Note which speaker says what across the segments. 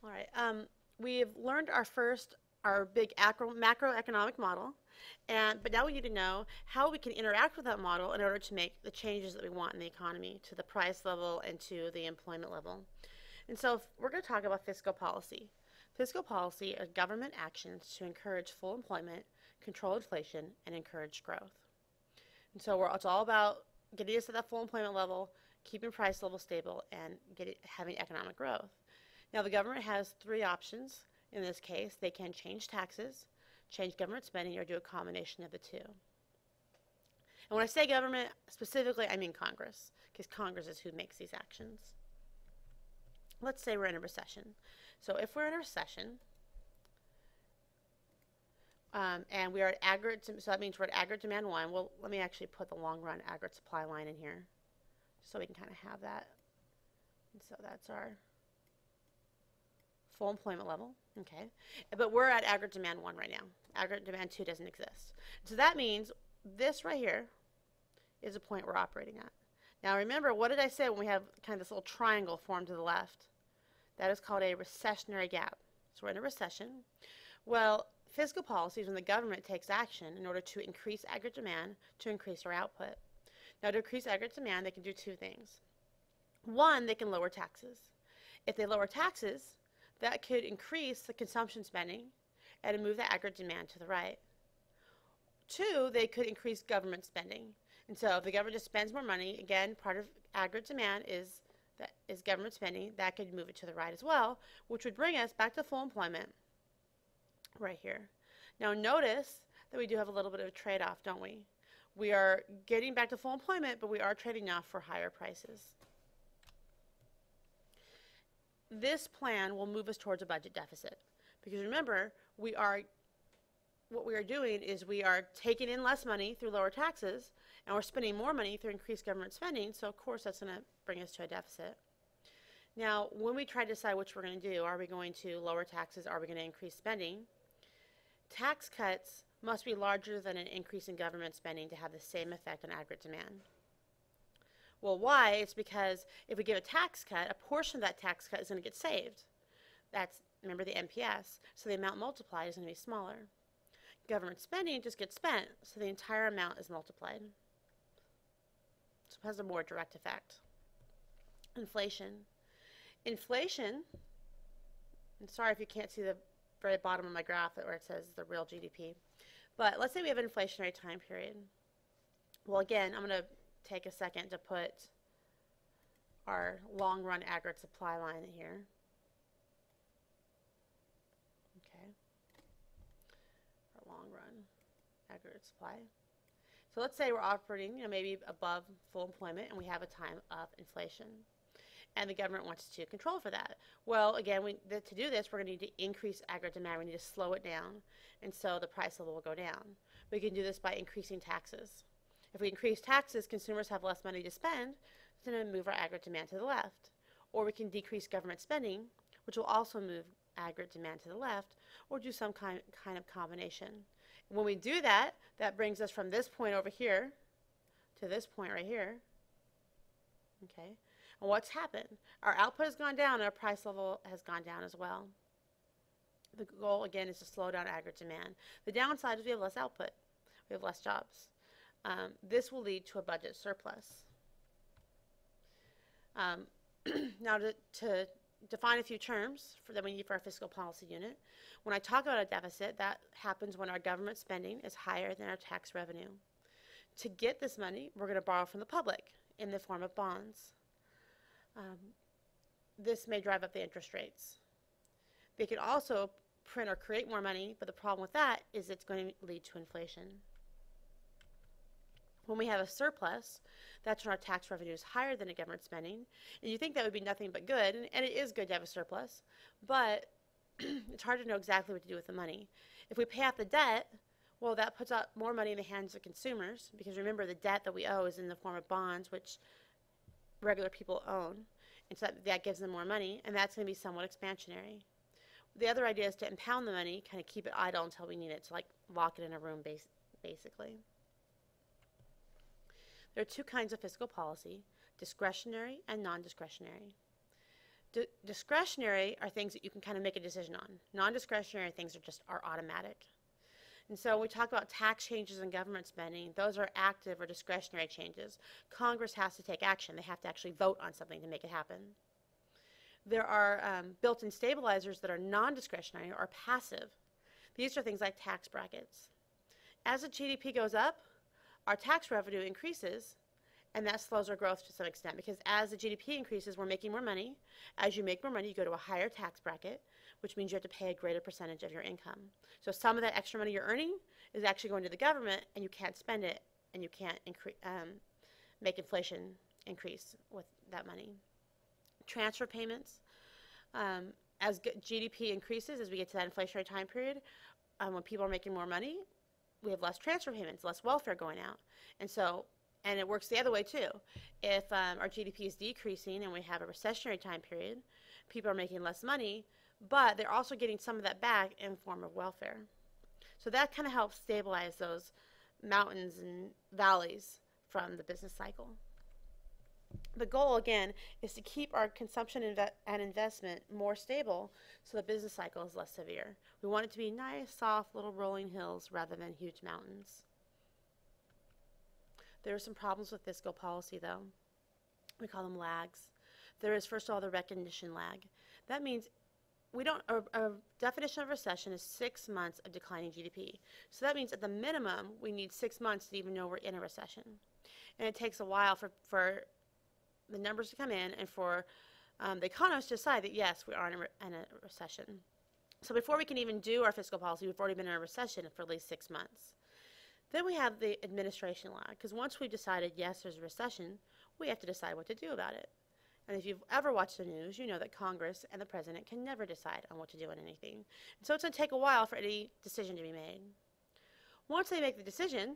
Speaker 1: All right. We've learned our big macroeconomic model, but now we need to know how we can interact with that model in order to make the changes that we want in the economy to the price level and to the employment level. And so we're going to talk about fiscal policy. Fiscal policy are government actions to encourage full employment, control inflation, and encourage growth. And so it's all about getting us to that full employment level, keeping price level stable, and having economic growth. Now, the government has three options. In this case, they can change taxes, change government spending, or do a combination of the two. And when I say government, specifically, I mean Congress, because Congress is who makes these actions. Let's say we're in a recession. So if we're in a recession, and we are at aggregate, so that means we're at aggregate demand 1. Well, let me actually put the long run aggregate supply line in here, so we can kind of have that. And so that's our full employment level, okay? But we're at aggregate demand 1 right now. Aggregate demand 2 doesn't exist. So that means this right here is the point we're operating at. Now remember, what did I say when we have kind of this little triangle formed to the left? That is called a recessionary gap. So we're in a recession. Well, fiscal policy is when the government takes action in order to increase aggregate demand to increase our output. Now to increase aggregate demand, they can do two things. One, they can lower taxes. If they lower taxes, that could increase the consumption spending and move the aggregate demand to the right. Two, they could increase government spending. And so if the government just spends more money, again, part of aggregate demand is government spending. That could move it to the right as well, which would bring us back to full employment right here. Now notice that we do have a little bit of a trade-off, don't we? We are getting back to full employment, but we are trading off for higher prices. This plan will move us towards a budget deficit, because remember, what we are doing is we are taking in less money through lower taxes, and we're spending more money through increased government spending, so of course that's going to bring us to a deficit. Now, when we try to decide which we're going to do, are we going to lower taxes, are we going to increase spending? Tax cuts must be larger than an increase in government spending to have the same effect on aggregate demand. Well, why? It's because if we give a tax cut, a portion of that tax cut is going to get saved. That's, remember, the MPS, so the amount multiplied is going to be smaller. Government spending just gets spent, so the entire amount is multiplied. So it has a more direct effect. Inflation. Inflation, and sorry if you can't see the very bottom of my graph where it says the real GDP, but let's say we have an inflationary time period. Well, again, I'm going to take a second to put our long run aggregate supply line in here. Okay. Our long run aggregate supply. So let's say we're operating, maybe above full employment, and we have a time of inflation, and the government wants to control for that. Well, again, to do this, we're going to need to increase aggregate demand. We need to slow it down, and so the price level will go down. We can do this by increasing taxes. If we increase taxes, consumers have less money to spend, it's going to move our aggregate demand to the left. Or we can decrease government spending, which will also move aggregate demand to the left, or do some kind of combination. When we do that, that brings us from this point over here to this point right here. Okay, and what's happened? Our output has gone down, and our price level has gone down as well. The goal, again, is to slow down aggregate demand. The downside is we have less output. We have less jobs. This will lead to a budget surplus. Now, to define a few terms that we need for our fiscal policy unit, when I talk about a deficit, that happens when our government spending is higher than our tax revenue. To get this money, we're going to borrow from the public in the form of bonds. This may drive up the interest rates. They can also print or create more money, but the problem with that is it's going to lead to inflation. When we have a surplus, that's when our tax revenue is higher than the government spending. And you think that would be nothing but good, and it is good to have a surplus, but it's hard to know exactly what to do with the money. If we pay off the debt, well, that puts out more money in the hands of consumers, because remember, the debt that we owe is in the form of bonds, which regular people own, and so that gives them more money, and that's going to be somewhat expansionary. The other idea is to impound the money, kind of keep it idle until we need it, to like lock it in a room, basically. There are two kinds of fiscal policy, discretionary and non-discretionary. Discretionary are things that you can kind of make a decision on. Non-discretionary things are automatic. And so when we talk about tax changes in government spending, those are active or discretionary changes. Congress has to take action. They have to actually vote on something to make it happen. There are built-in stabilizers that are non-discretionary or passive. These are things like tax brackets. As the GDP goes up, our tax revenue increases, and that slows our growth to some extent, because as the GDP increases, we're making more money. As you make more money, you go to a higher tax bracket, which means you have to pay a greater percentage of your income. So some of that extra money you're earning is actually going to the government, and you can't spend it, and you can't make inflation increase with that money. Transfer payments. As GDP increases, as we get to that inflationary time period, when people are making more money, we have less transfer payments, less welfare going out. And it works the other way too. If our GDP is decreasing and we have a recessionary time period, people are making less money, but they're also getting some of that back in the form of welfare. So that kind of helps stabilize those mountains and valleys from the business cycle. The goal, again, is to keep our consumption and investment more stable so the business cycle is less severe. We want it to be nice, soft, little rolling hills rather than huge mountains. There are some problems with fiscal policy, though. We call them lags. There is, first of all, the recognition lag. That means a definition of recession is 6 months of declining GDP. So that means at the minimum, we need 6 months to even know we're in a recession. And it takes a while for the numbers to come in and for the economists to decide that, yes, we are in a recession. So before we can even do our fiscal policy, we've already been in a recession for at least 6 months. Then we have the administration lag, because once we've decided, yes, there's a recession, we have to decide what to do about it. And if you've ever watched the news, you know that Congress and the President can never decide on what to do on anything. And so it's going to take a while for any decision to be made. Once they make the decision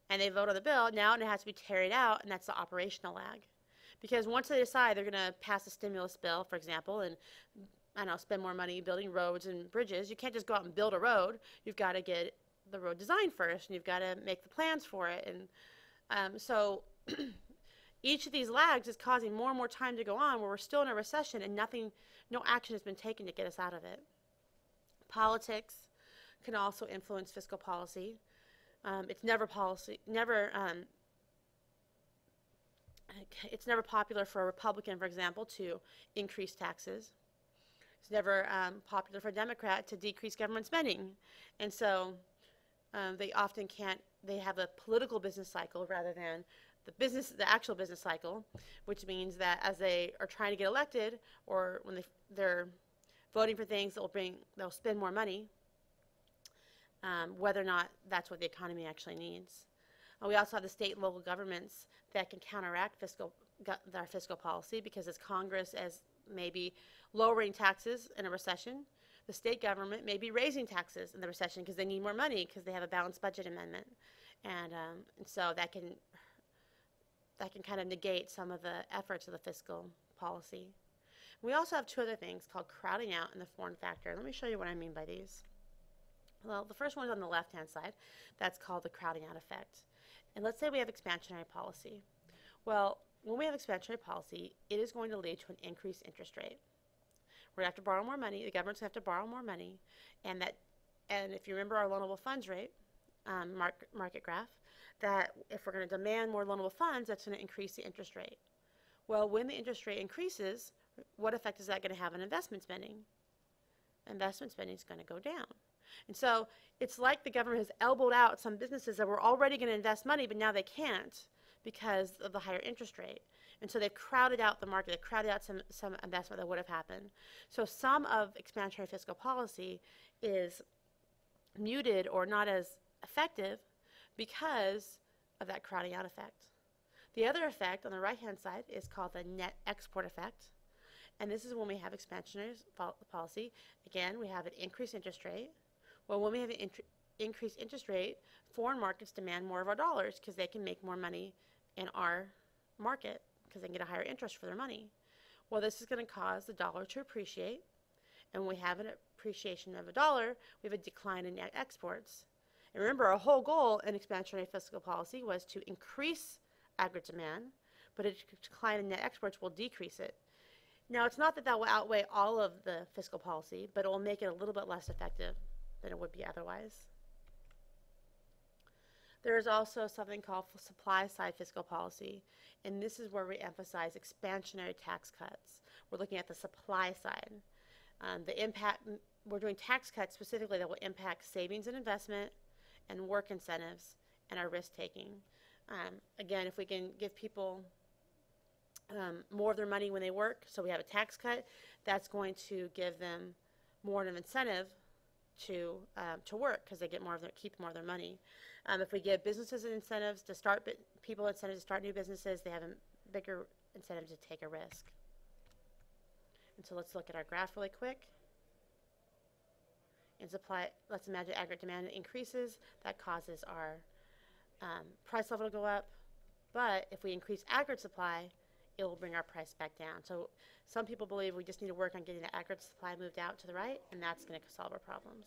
Speaker 1: and they vote on the bill, now it has to be carried out, and that's the operational lag. Because once they decide they're going to pass a stimulus bill, for example, and spend more money building roads and bridges, you can't just go out and build a road. You've got to get the road designed first, and you've got to make the plans for it. And so each of these lags is causing more and more time to go on where we're still in a recession and no action has been taken to get us out of it. Politics can also influence fiscal policy. It's never popular for a Republican, for example, to increase taxes. It's never popular for a Democrat to decrease government spending. And so they often they have a political business cycle rather than the actual business cycle, which means that as they are trying to get elected or when they're voting for things they'll spend more money, whether or not that's what the economy actually needs. We also have the state and local governments that can counteract our fiscal policy, because as Congress is maybe lowering taxes in a recession, the state government may be raising taxes in the recession because they need more money because they have a balanced budget amendment. And so that can kind of negate some of the efforts of the fiscal policy. We also have two other things called crowding out and the foreign factor. Let me show you what I mean by these. Well, the first one is on the left-hand side. That's called the crowding out effect. And let's say we have expansionary policy. Well, when we have expansionary policy, it is going to lead to an increased interest rate. We're going to have to borrow more money. The government's going to have to borrow more money. And if you remember our loanable funds rate, market graph, that if we're going to demand more loanable funds, that's going to increase the interest rate. Well, when the interest rate increases, what effect is that going to have on investment spending? Investment spending is going to go down. And so it's like the government has elbowed out some businesses that were already going to invest money, but now they can't because of the higher interest rate. And so they've crowded out the market. They've crowded out some investment that would have happened. So some of expansionary fiscal policy is muted or not as effective because of that crowding out effect. The other effect on the right-hand side is called the net export effect. And this is when we have expansionary policy. Again, we have an increased interest rate. Well, when we have an increased interest rate, foreign markets demand more of our dollars because they can make more money in our market because they can get a higher interest for their money. Well, this is going to cause the dollar to appreciate. And when we have an appreciation of a dollar, we have a decline in net exports. And remember, our whole goal in expansionary fiscal policy was to increase aggregate demand, but a decline in net exports will decrease it. Now, it's not that that will outweigh all of the fiscal policy, but it will make it a little bit less effective than it would be otherwise. There is also something called supply side fiscal policy, and this is where we emphasize expansionary tax cuts. We're looking at the supply side. The impact, we're doing tax cuts specifically that will impact savings and investment and work incentives and our risk taking. Again, if we can give people more of their money when they work, so we have a tax cut, that's going to give them more of an incentive to work because they get more of their, keep more of their money. If we give businesses incentives to start, people incentives to start new businesses, they have a bigger incentive to take a risk. And so let's look at our graph really quick. In supply, let's imagine aggregate demand increases. That causes our price level to go up. But if we increase aggregate supply, it will bring our price back down. So some people believe we just need to work on getting the aggregate supply moved out to the right, and that's going to solve our problems.